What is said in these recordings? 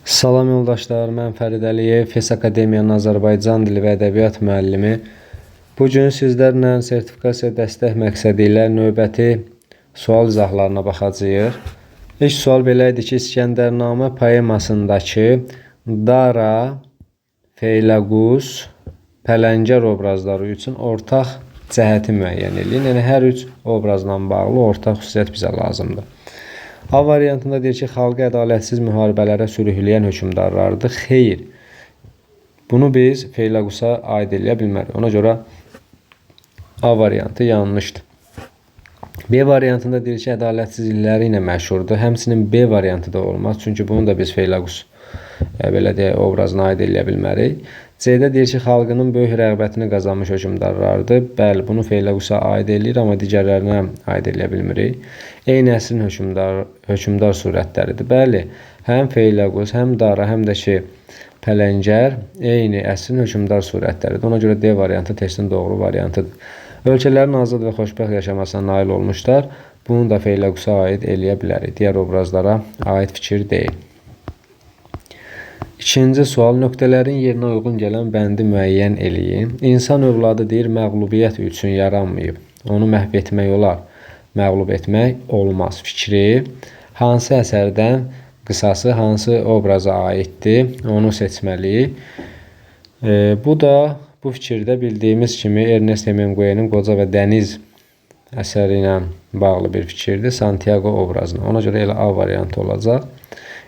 Salam yoldaşlar, mən Fərid Əliyev, FES Akademiyanın Azərbaycan dili və ədəbiyyat müəllimi. Bugün sizlərlə sertifikasiya dəstək məqsədi ilə növbəti sual izahlarına baxacağıq. İlk sual belə idi ki, İskəndərnamə poemasındakı Dara, Feyləqus, Pələngər obrazları üçün ortaq cəhəti müəyyən edin. Yəni, hər üç obrazla bağlı ortaq xüsusiyyət bizə lazımdır. A variantında deyir ki, xalqı ədalətsiz müharibələrə sürükləyən hökmdarlardır. Xeyr. Bunu biz Feyləqusa aid eləyə bilmərik. Ona görə A variantı yanlışdır. B variantında deyir ki, ədalətsizlikləri ilə məşhurdur. Həmçinin B variantı da olmaz. Çünki bunu da biz Feyləqus belə deyək, obrazına aid eləyə bilmərik. C-də deyir ki, xalqının böyük rəğbətini qazanmış hökmdarlardır. Bəli, bunu Feyləqusa aid eləyir, amma digərlərinə aid eləyə bilmirik. Eyni əsrin hökmdar surətləridir. Bəli, həm Feyləqus, həm Dara, həm də ki, Pələngər eyni əsrin hökmdar surətləridir. Ona görə D variantı testin doğru variantıdır. Ölkələrin azad və xoşbəxt yaşamasına nail olmuşlar. Bunu da Feyləqusa aid eləyə bilərik. Digər obrazlara aid fikir deyil. İkinci sual, nöqtələrin yerinə uyğun gələn bəndi müəyyən eləyin. İnsan övladı deyir, məğlubiyyət üçün yaranmayıb. Onu məhv etmək olar, məğlub etmək olmaz. Fikri hansı əsərdən qısası hansı obraza aiddir, onu seçməliyik. Bu fikirdə bildiyimiz kimi Ernest Hemingway'nin Qoca və Dəniz əsəri ilə bağlı bir fikirdir. Santiago obrazına. Ona görə elə A variantı olacaq.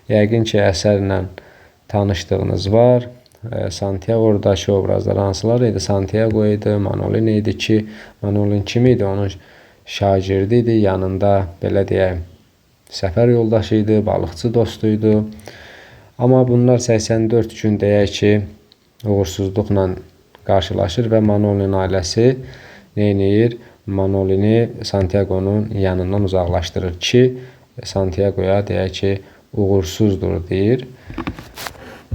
Yəqin ki, əsərlə tanışdığınız var. Santiago'dakı obrazlar hansılar idi? Santiago idi, Manolin idi ki, Manolin kim idi? Onun şagirdi idi, yanında belə deyək, səfər yoldaşı idi, balıqçı dostu idi. Amma bunlar 84 gün deyək ki, uğursuzluqla qarşılaşır və Manolin ailəsi neyniyir? Manolini Santiago'nun yanından uzaqlaşdırır ki, Santiago'ya deyək ki, uğursuzdur deyir.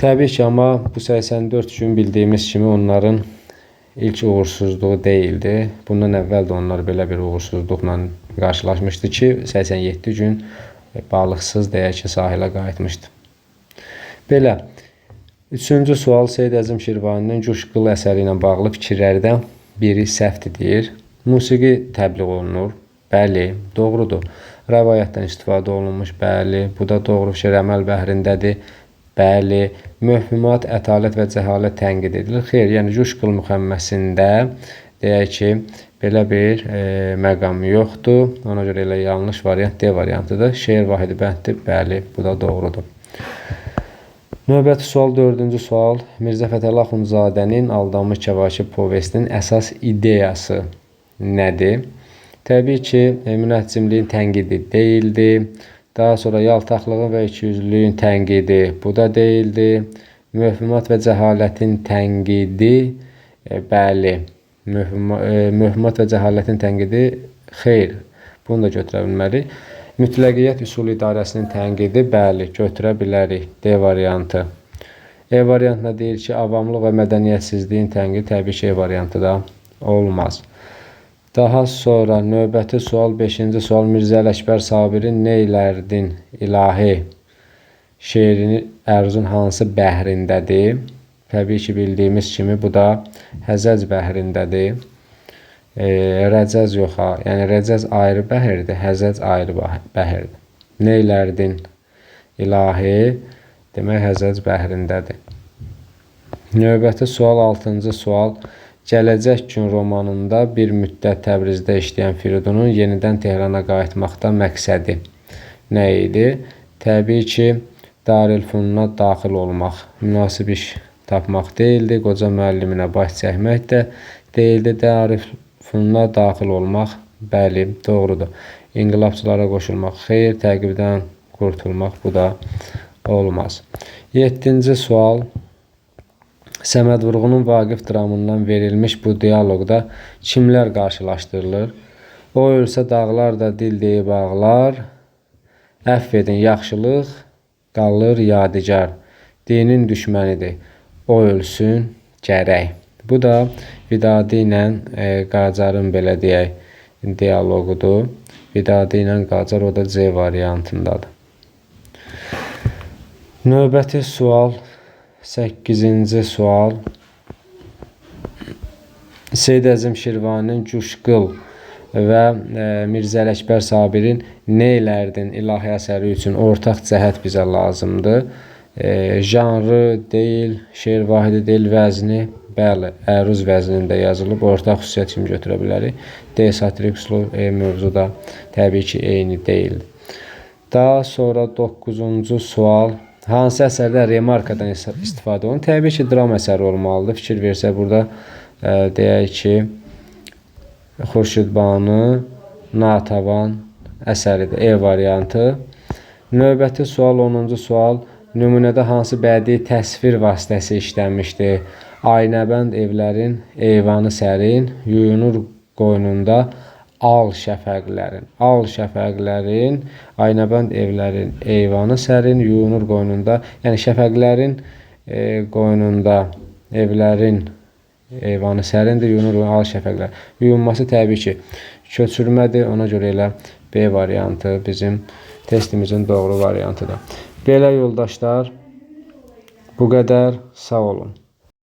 Təbii ki, amma bu 84 gün bildiyimiz kimi onların ilk uğursuzluğu deyildi. Bundan əvvəl də onlar belə bir uğursuzluqla qarşılaşmışdı ki, 87 gün balıqsız deyək ki, sahilə qayıtmışdı. Belə, üçüncü sual Seyid Əzim Şirvaninin Cuşqıl əsəri ilə bağlı fikirlərdən biri səhvdir deyir. Musiqi təbliğ olunur. Bəli, doğrudur. Rəvayətdən istifadə olunmuş. Bəli, bu da doğru fikir əməl bəhrindədir. Bəli, möhümat, ətalət və cəhalət tənqid edilir. Xeyr, yəni Cuşqıl müxəmməsində deyək ki, belə bir məqam yoxdur. Ona görə elə yanlış variant D variantıdır. Şeir vahidi bənddir. Bəli, bu da doğrudur. Növbəti sual, dördüncü sual. Mirzə Fətəli Axundzadənin Aldanmış Kəvakib povestinin əsas ideyası nədir? Təbii ki, münəccimliyin tənqidi deyildi. Daha sonra yaltaqlığın və ikiyüzlülüyün tənqidi, bu da deyildi. Möhümat və cəhalətin tənqidi, bəli. Möhümat və cəhalətin tənqidi, xeyr. Bunu da götürə bilmərik. Mütləqiyyət üsul idarəsinin tənqidi, bəli, götürə bilərik. D variantı. E variantına deyir ki, avamlıq və mədəniyyətsizliyin tənqidi, təbii ki, E variantı da olmaz. Daha sonra növbəti sual, 5-ci sual, Mirzə Ələkbər Sabirin Neylərdin İlahi şeirini ərzun hansı bəhrindədir? Təbii ki, bildiyimiz kimi bu da Həzəc bəhrindədir. Rəcəz yox, yəni Rəcəz ayrı bəhirdir, Həzəc ayrı bəhirdir. Neylərdin İlahi demək Həzəc bəhrindədir. Növbəti sual, 6-cı sual. Gələcək gün romanında bir müddət Təbrizdə işləyən Firidunun yenidən Tehrana qayıtmaqda məqsədi nə idi? Təbii ki, Darülfünuna daxil olmaq, münasib iş tapmaq deyildi. Qoca müəlliminə baş çəkmək də deyildi. Darülfünuna daxil olmaq, bəli, doğrudur. İnqilabçılara qoşulmaq, xeyr, təqibdən qurtulmaq, bu da olmaz. 7-ci sual. Səməd Vurğunun Vaqif dramından verilmiş bu dialoqda kimlər qarşılaşdırılır? O ölsə dağlar da dil deyib ağlar, əfv edin yaxşılıq, qalır yadigar, dinin düşmənidir, o ölsün gərək. Bu da Vidadi ilə Qacarın belə deyək dialoqudur. Vidadi ilə Qacar, o da C variantındadır. Növbəti sual 8-ci sual. Seyid Əzim Şirvaninin Cuşqıl və Mirzə Ələkbər Sabirin Neylərdin ilahi əsəri üçün ortaq cəhət bizə lazımdır. Janrı deyil, şeir vahidi deyil, vəzni, bəli, əruz vəznində yazılıb. Ortaq xüsusiyyət kimi götürə bilərik. D. Satirik üslub, mövzuda təbii ki, eyni deyil. Daha sonra 9-cu sual. Hansı əsərdə remarkadan istifadə olunur? Təbii ki, dram əsəri olmalıdır. Fikir versək, burada deyək ki, Xurşidbanu Natəvan əsəridir. E variantı. Növbəti sual 10-cu sual. Nümunədə hansı bədii təsvir vasitəsi işlənmişdir? Aynəbənd evlərin eyvanı sərin, yuyunur qoynunda al şəfəqlərin. Al şəfəqlərin, Aynəbənd evlərin eyvanı sərin, yuyunur qoynunda. Yəni şəfəqlərin qoynunda evlərin eyvanı sərindir, yuyunur al şəfəqlər. Yuyunması təbii ki, köçürmədir. Ona görə elə B variantı bizim testimizin doğru variantıdır. Belə yoldaşlar, bu qədər. Sağ olun.